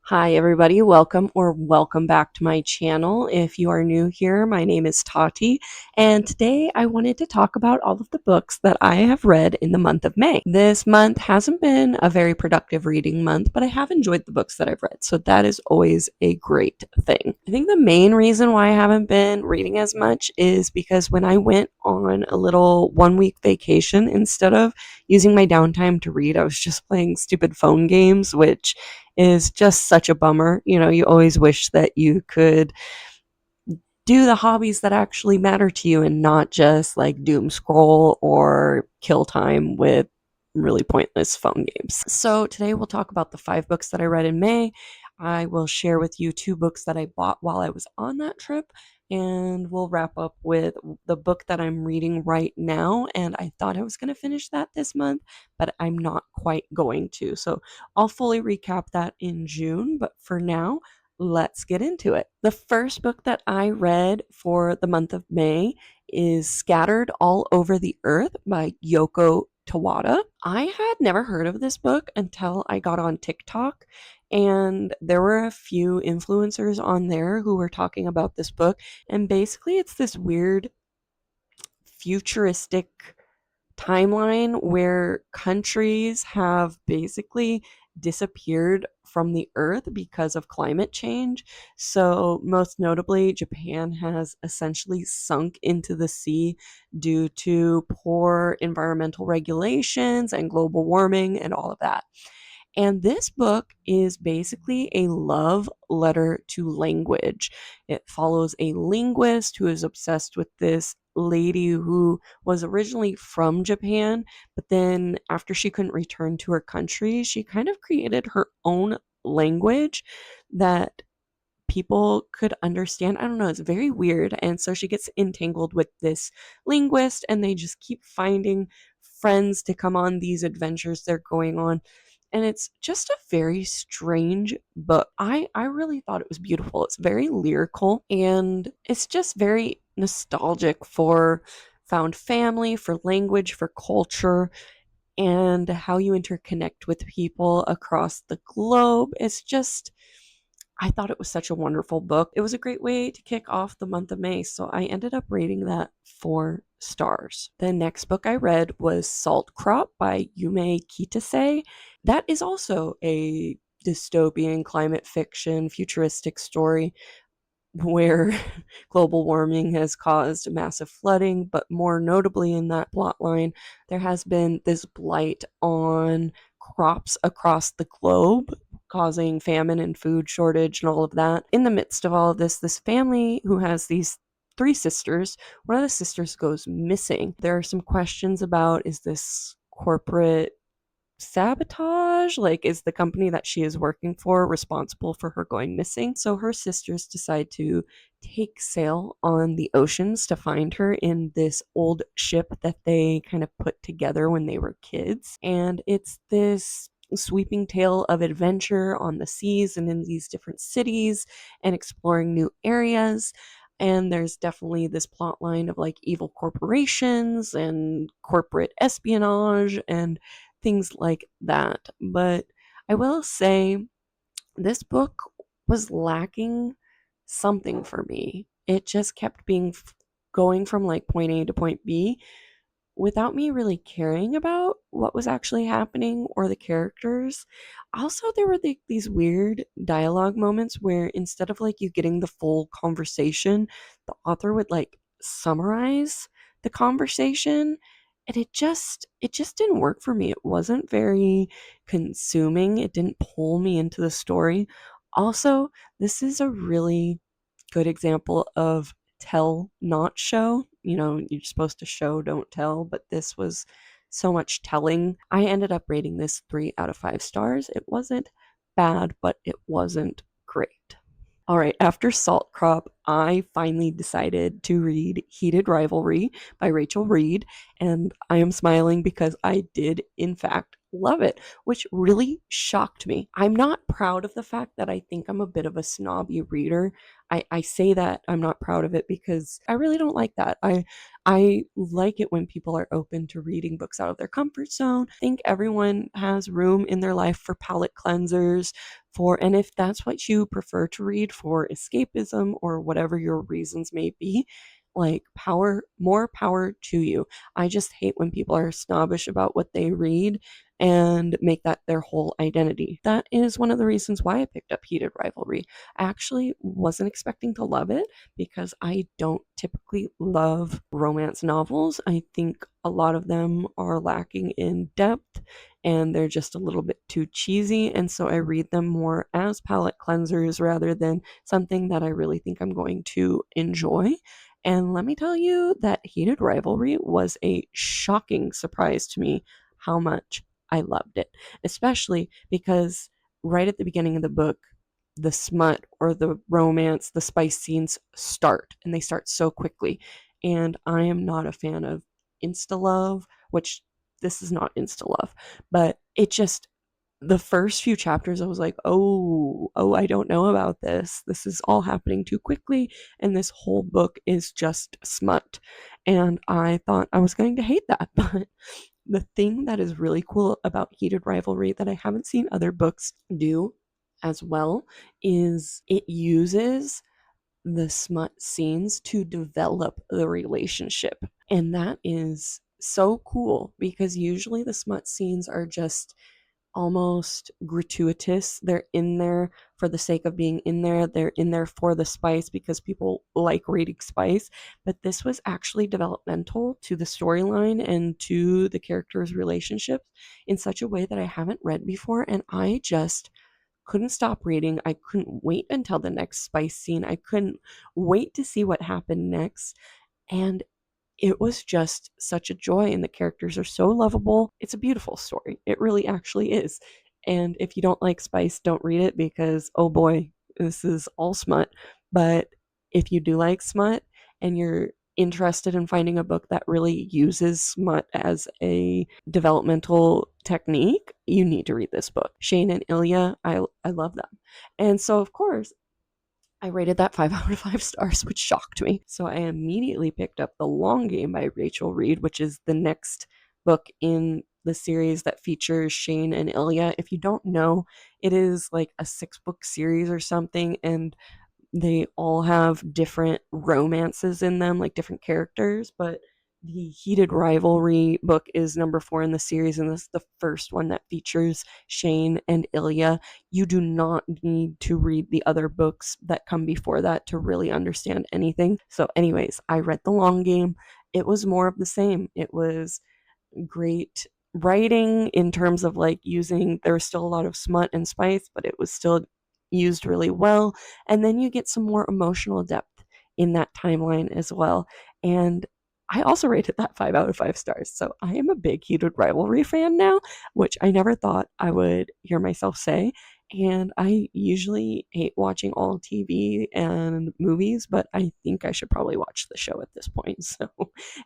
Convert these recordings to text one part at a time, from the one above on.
Hi everybody, welcome back to my channel. If you are new here, my name is Tati, and today I wanted to talk about all of the books that I have read in the month of May. This month hasn't been a very productive reading month, but I have enjoyed the books that I've read, so that is always a great thing. I think the main reason why I haven't been reading as much is because when I went on a little 1 week vacation, instead of using my downtime to read, I was just playing stupid phone games, which is just such a bummer. You always wish that you could do the hobbies that actually matter to you and not just like doom scroll or kill time with really pointless phone games. So today we'll talk about the 5 books that I read in May. I will share with you 2 books that I bought while I was on that trip, and we'll wrap up with the book that I'm reading right now. And I thought I was going to finish that this month, but I'm not quite going to. So I'll fully recap that in June, but for now, let's get into it. The first book that I read for the month of May is Scattered All Over the Earth by Yoko Tawada. I had never heard of this book until I got on TikTok, and there were a few influencers on there who were talking about this book. And basically, it's this weird futuristic timeline where countries have basically disappeared from the earth because of climate change. So, most notably, Japan has essentially sunk into the sea due to poor environmental regulations and global warming and all of that. And this book is basically a love letter to language. It follows a linguist who is obsessed with this lady who was originally from Japan, but then after she couldn't return to her country, she kind of created her own language that people could understand. I don't know, it's very weird. And so she gets entangled with this linguist, and they just keep finding friends to come on these adventures they're going on. And it's just a very strange book. I really thought it was beautiful. It's very lyrical, and it's just very nostalgic for found family, for language, for culture, and how you interconnect with people across the globe. It's just, I thought it was such a wonderful book. It was a great way to kick off the month of May, so I ended up rating that 4 stars. The next book I read was Saltcrop by Yume Kitasei. That is also a dystopian climate fiction futuristic story where global warming has caused massive flooding, but more notably in that plot line, there has been this blight on crops across the globe, causing famine and food shortage and all of that. In the midst of all of this family who has these 3 sisters, one of the sisters goes missing. There are some questions about, is this corporate sabotage? Like, is the company that she is working for responsible for her going missing? So her sisters decide to take sail on the oceans to find her in this old ship that they kind of put together when they were kids. And it's this sweeping tale of adventure on the seas and in these different cities and exploring new areas. And there's definitely this plot line of like evil corporations and corporate espionage and things like that. But I will say this book was lacking something for me. It just kept being going from like point A to point B without me really caring about what was actually happening or the characters. Also, there were these weird dialogue moments where instead of like you getting the full conversation, the author would like summarize the conversation, and it just didn't work for me. It wasn't very consuming. It didn't pull me into the story. Also, this is a really good example of tell not show. You're supposed to show don't tell, but this was so much telling. I ended up rating this 3 out of 5 stars. It wasn't bad, but it wasn't great. All right, after Salt Crop, I finally decided to read Heated Rivalry by Rachel Reid, and I am smiling because I did, in fact, love it, which really shocked me. I'm not proud of the fact that I think I'm a bit of a snobby reader. I say that I'm not proud of it because I really don't like that. I like it when people are open to reading books out of their comfort zone. I think everyone has room in their life for palate cleansers, and if that's what you prefer to read for escapism or whatever your reasons may be, like more power to you. I just hate when people are snobbish about what they read and make that their whole identity. That is one of the reasons why I picked up Heated Rivalry. I actually wasn't expecting to love it because I don't typically love romance novels. I think a lot of them are lacking in depth and they're just a little bit too cheesy. And so I read them more as palate cleansers rather than something that I really think I'm going to enjoy. And let me tell you that Heated Rivalry was a shocking surprise to me how much I loved it, especially because right at the beginning of the book, the smut or the romance, the spice scenes start, and they start so quickly. And I am not a fan of insta love, which this is not insta love, but it just the first few chapters I was like, "Oh, I don't know about this. This is all happening too quickly and this whole book is just smut." And I thought I was going to hate that, but the thing that is really cool about Heated Rivalry that I haven't seen other books do as well is it uses the smut scenes to develop the relationship. And that is so cool because usually the smut scenes are just almost gratuitous. They're in there for the sake of being in there. They're in there for the spice because people like reading spice. But this was actually developmental to the storyline and to the characters' relationships in such a way that I haven't read before. And I just couldn't stop reading. I couldn't wait until the next spice scene. I couldn't wait to see what happened next. And it was just such a joy, and the characters are so lovable. It's a beautiful story. It really actually is. And if you don't like spice, don't read it because, oh boy, this is all smut. But if you do like smut and you're interested in finding a book that really uses smut as a developmental technique, you need to read this book. Shane and Ilya, I love them. And so, of course, I rated that 5 out of 5 stars, which shocked me. So I immediately picked up The Long Game by Rachel Reid, which is the next book in the series that features Shane and Ilya. If you don't know, it is like a 6-book series or something, and they all have different romances in them, like different characters, but the Heated Rivalry book is number 4 in the series, and this is the first one that features Shane and Ilya. You do not need to read the other books that come before that to really understand anything. So, anyways, I read The Long Game. It was more of the same. It was great writing in terms of like using there was still a lot of smut and spice, but it was still used really well. And then you get some more emotional depth in that timeline as well. And I also rated that 5 out of 5 stars. So I am a big Heated Rivalry fan now, which I never thought I would hear myself say. And I usually hate watching all TV and movies, but I think I should probably watch the show at this point. So,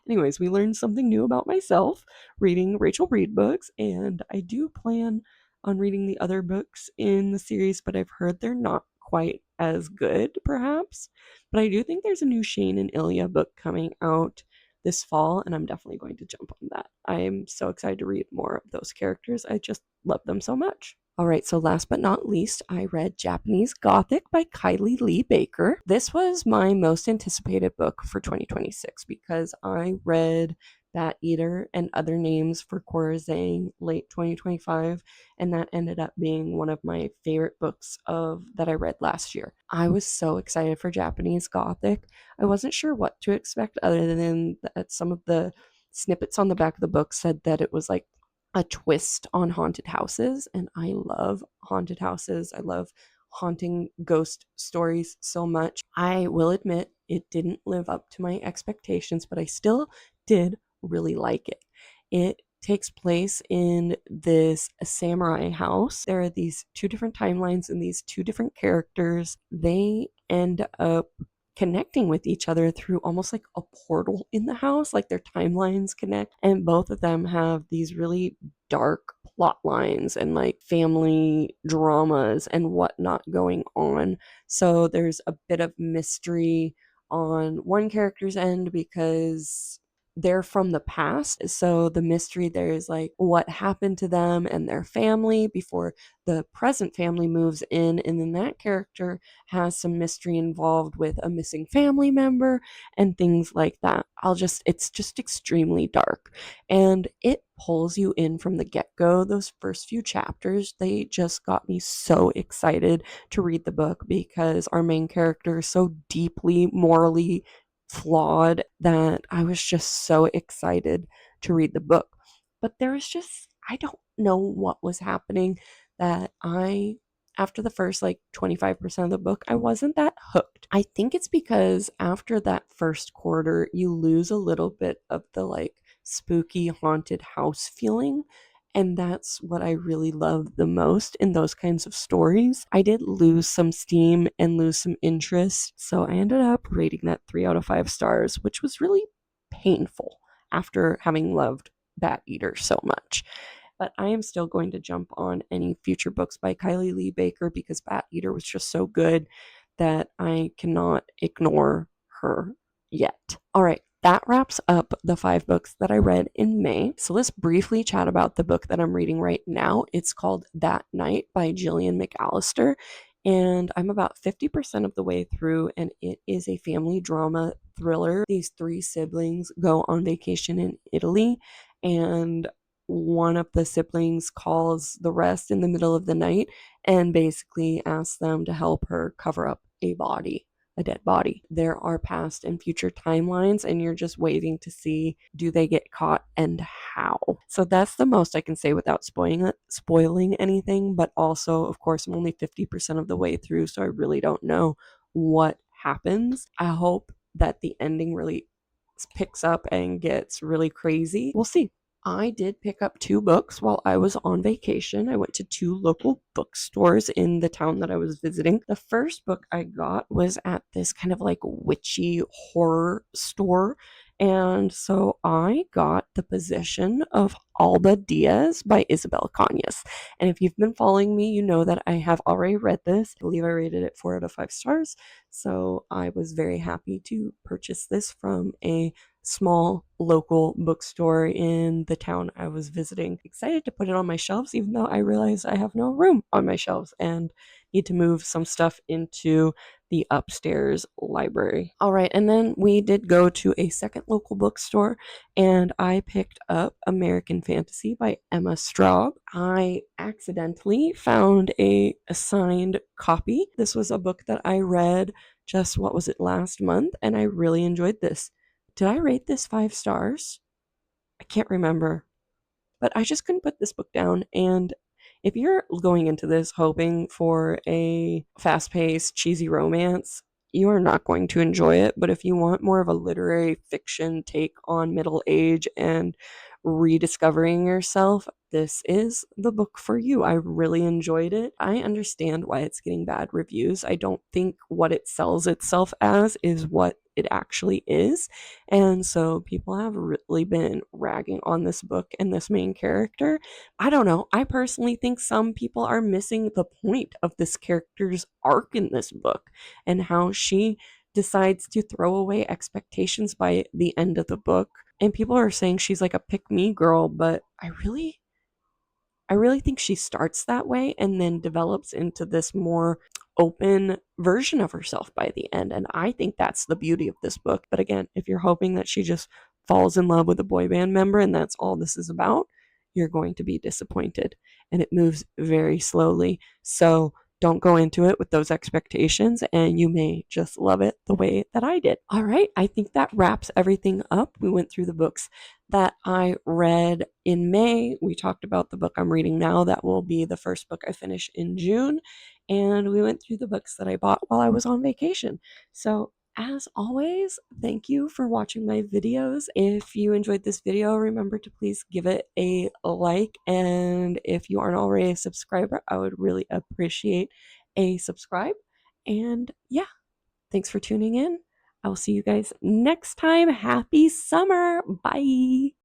anyways, we learned something new about myself reading Rachel Reid books, and I do plan on reading the other books in the series, but I've heard they're not quite as good, perhaps. But I do think there's a new Shane and Ilya book coming out this fall, and I'm definitely going to jump on that. I'm so excited to read more of those characters. I just love them so much. All right, so last but not least, I read Japanese Gothic by Kylie Lee Baker. This was my most anticipated book for 2026 because I read Bat Eater and Other Names for Corazang late 2025, and that ended up being one of my favorite books of that I read last year. I was so excited for Japanese Gothic. I wasn't sure what to expect other than that some of the snippets on the back of the book said that it was like a twist on haunted houses, and I love haunted houses. I love haunting ghost stories so much. I will admit it didn't live up to my expectations, but I still did really like it. It takes place in this samurai house. There are these 2 different timelines and these 2 different characters. They end up connecting with each other through almost like a portal in the house, like their timelines connect, and both of them have these really dark plot lines and like family dramas and whatnot going on. So there's a bit of mystery on one character's end because they're from the past. So the mystery there is like what happened to them and their family before the present family moves in. And then that character has some mystery involved with a missing family member and things like that. It's just extremely dark and it pulls you in from the get go. Those first few chapters, they just got me so excited to read the book because our main character is so deeply morally flawed that I was just so excited to read the book. But there was just, I don't know what was happening that after the first like 25% of the book, I wasn't that hooked. I think it's because after that first quarter, you lose a little bit of the like spooky haunted house feeling. And that's what I really love the most in those kinds of stories. I did lose some steam and lose some interest. So I ended up rating that 3 out of 5 stars, which was really painful after having loved Bat Eater so much. But I am still going to jump on any future books by Kylie Lee Baker because Bat Eater was just so good that I cannot ignore her yet. All right, that wraps up the 5 books that I read in May. So let's briefly chat about the book that I'm reading right now. It's called That Night by Gillian McAllister. And I'm about 50% of the way through, and it is a family drama thriller. These 3 siblings go on vacation in Italy, and one of the siblings calls the rest in the middle of the night and basically asks them to help her cover up a dead body. There are past and future timelines, and you're just waiting to see do they get caught and how. So that's the most I can say without spoiling anything, but also, of course, I'm only 50% of the way through, so I really don't know what happens. I hope that the ending really picks up and gets really crazy. We'll see. I did pick up 2 books while I was on vacation. I went to 2 local bookstores in the town that I was visiting. The first book I got was at this kind of like witchy horror store. And so I got The Position of Alba Diaz by Isabel Cañas. And if you've been following me, you know that I have already read this. I believe I rated it 4 out of 5 stars. So I was very happy to purchase this from a small local bookstore in the town I was visiting. Excited to put it on my shelves, even though I realize I have no room on my shelves and need to move some stuff into the upstairs library. All right, and then we did go to a second local bookstore and I picked up American Fantasy by Emma Straub. I accidentally found a assigned copy. This was a book that I read just, what was it, last month, and I really enjoyed this. Did I rate this 5 stars? I can't remember. But I just couldn't put this book down. And if you're going into this hoping for a fast paced, cheesy romance, you are not going to enjoy it. But if you want more of a literary fiction take on middle age and rediscovering yourself, this is the book for you. I really enjoyed it. I understand why it's getting bad reviews. I don't think what it sells itself as is what it actually is. And so people have really been ragging on this book and this main character. I don't know. I personally think some people are missing the point of this character's arc in this book and how she decides to throw away expectations by the end of the book. And people are saying she's like a pick me girl, but I really think she starts that way and then develops into this more open version of herself by the end. And I think that's the beauty of this book. But again, if you're hoping that she just falls in love with a boy band member and that's all this is about, you're going to be disappointed. And it moves very slowly. So don't go into it with those expectations and you may just love it the way that I did. All right, I think that wraps everything up. We went through the books that I read in May. We talked about the book I'm reading now. That will be the first book I finish in June. And we went through the books that I bought while I was on vacation. So as always, thank you for watching my videos. If you enjoyed this video, remember to please give it a like. And if you aren't already a subscriber, I would really appreciate a subscribe. And yeah, thanks for tuning in. I will see you guys next time. Happy summer. Bye.